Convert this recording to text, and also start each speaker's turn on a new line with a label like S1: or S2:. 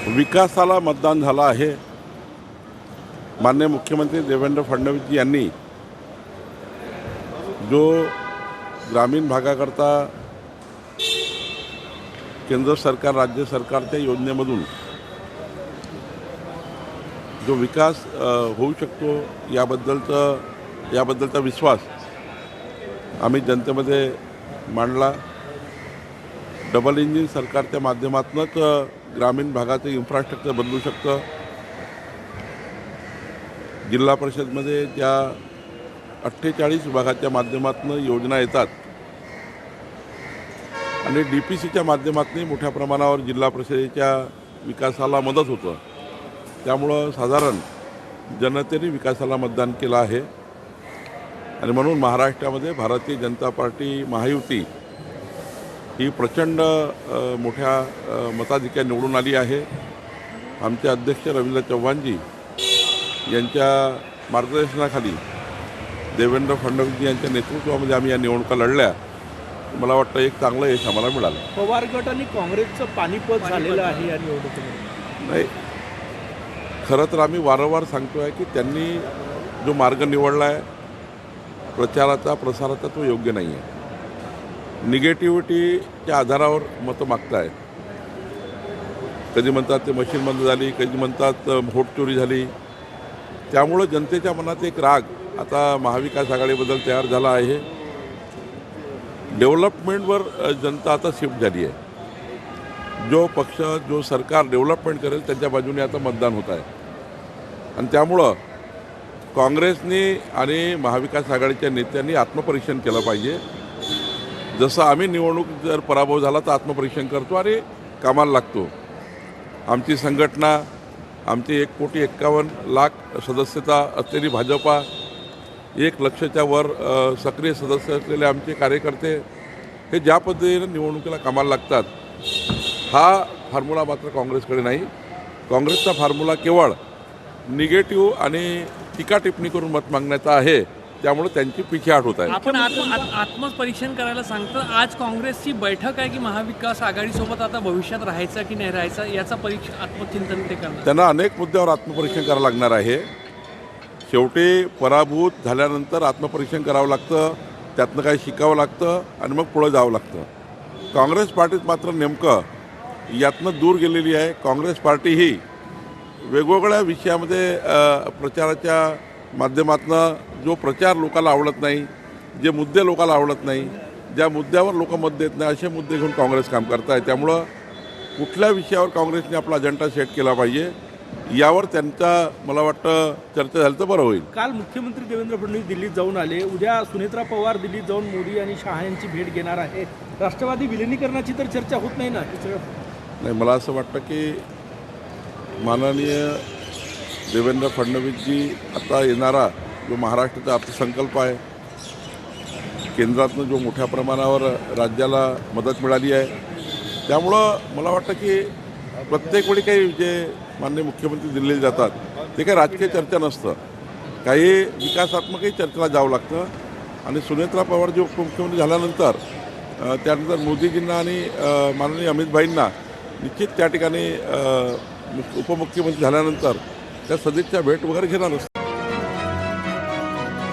S1: विकासाला मतदान झालं आहे। माननीय मुख्यमंत्री देवेंद्र फडणवीस यांनी जो ग्रामीण भागाकरता केंद्र सरकार राज्य सरकारच्या योजनेमधून जो विकास होऊ शकतो याबद्दलचा विश्वास आम्ही जनतेमध्ये मांडला। डबल इंजिन सरकारच्या माध्यमातूनच ग्रामीण भागाचे इन्फ्रास्ट्रक्चर बदलू शकतं। जिल्हा परिषदमध्ये ज्या 48 विभागाच्या माध्यमातून योजना येतात आणि DPCच्या माध्यमातून मोठ्या प्रमाणावर जिल्हा परिषदेच्या विकासाला मदत होतं। त्यामुळं साधारण जनतेने विकासाला मतदान केलं आहे आणि म्हणून महाराष्ट्रामध्ये भारतीय जनता पार्टी महायुती ही प्रचंड मोठ्या मताधिक्याने निवडून आली आहे। आमचे अध्यक्ष रवींद्र चव्हाणजी यांच्या मार्गदर्शनाखाली देवेंद्र फडणवीस यांच्या नेतृत्वामध्ये आम्ही या निवडणुका लढल्या। मला वाटतं एक चांगलं यश आम्हाला मिळालं।
S2: पवार गट आणि काँग्रेसचं पानिपत झालेलं आहे या निवडणुकीमध्ये।
S1: नाही, खरं तर आम्ही वारंवार सांगतो आहे की त्यांनी जो मार्ग निवडला आहे प्रचाराचा प्रसाराचा तो योग्य नाही आहे। निगेटिव्हिटीच्या आधारावर मतं मागताय। कधी म्हणतात ते मशीन बंद झाली, कधी म्हणतात व्होट चोरी झाली। त्यामुळं जनतेच्या मनात एक राग आता महाविकास आघाडीबद्दल तयार झाला आहे। डेव्हलपमेंटवर जनता आता शिफ्ट झाली आहे। जो पक्ष जो सरकार डेव्हलपमेंट करेल त्यांच्या बाजूने आता मतदान होत आहे आणि त्यामुळं काँग्रेसने आणि महाविकास आघाडीच्या नेत्यांनी आत्मपरीक्षण केलं पाहिजे। जसं आम्ही निवडणूक जर पराभव झाला तर आत्मपरीक्षण करतो आणि कामाला लागतो। आमची संघटना आमची 1,51,00,000 सदस्यता असलेली भाजपा, 1 लक्षच्या वर सक्रिय सदस्य असलेले आमचे कार्यकर्ते हे ज्या पद्धतीने निवडणुकीला कामाला लागतात हा फॉर्म्युला मात्र काँग्रेसकडे नाही। काँग्रेसचा फॉर्म्युला केवळ निगेटिव्ह आणि टीका टिप्पणी करून मत मागण्याचा आहे। त्यामुळे त्यांची पिछेहाट होत आहे।
S3: आपण आत्मपरीक्षण करायला सांगतो। आज काँग्रेसची बैठक आहे की महाविकास आघाडीसोबत आता भविष्यात राहायचं की नाही राहायचं याचा आत्मचिंतन ते करणार।
S1: त्यांना अनेक मुद्द्यावर आत्मपरीक्षण करावं लागणार आहे। शेवटी पराभूत झाल्यानंतर आत्मपरीक्षण करावं लागतं, त्यातनं काही शिकावं लागतं आणि मग पुढं जावं लागतं। काँग्रेस पार्टीत मात्र नेमकं यातनं दूर गेलेली आहे। काँग्रेस पार्टी ही वेगवेगळ्या विषयामध्ये प्रचाराच्या माध्यमातून जो प्रचार लोकांना आवडत नाही, जे मुद्दे लोकांना आवडत नाही, ज्या मुद्द्यावर लोक मत देत नाही असे मुद्दे घेऊन काँग्रेस काम करत आहे। त्यामुळं कुठल्या विषयावर काँग्रेसने आपला अजेंडा सेट केला पाहिजे यावर त्यांचा मला वाटतं चर्चा झाली तर बरं होईल।
S2: काल मुख्यमंत्री देवेंद्र फडणवीस दिल्लीत जाऊन आले। उद्या सुनेत्रा पवार दिल्लीत जाऊन मोदी आणि शहा यांची भेट घेणार आहे। राष्ट्रवादी विलिनीकरणाची तर चर्चा होत नाही ना?
S1: नाही, मला असं वाटतं की माननीय देवेंद्र फडणवीसजी आता येणारा जो महाराष्ट्राचा अर्थसंकल्प आहे, केंद्रातून जो मोठ्या प्रमाणावर राज्याला मदत मिळाली आहे, त्यामुळं मला वाटतं की प्रत्येक वेळी काही जे माननीय मुख्यमंत्री दिल्लीला जातात ते काही राजकीय चर्चा नसतं, काही विकासात्मकही चर्चेला जावं लागतं। आणि सुनेत्रा पवार जे उपमुख्यमंत्री झाल्यानंतर त्यानंतर मोदीजींना आणि माननीय अमित भाईंना निश्चित त्या ठिकाणी उपमुख्यमंत्री झाल्यानंतर त्या सदिच्छा भेट वगैरे घेणार असतात।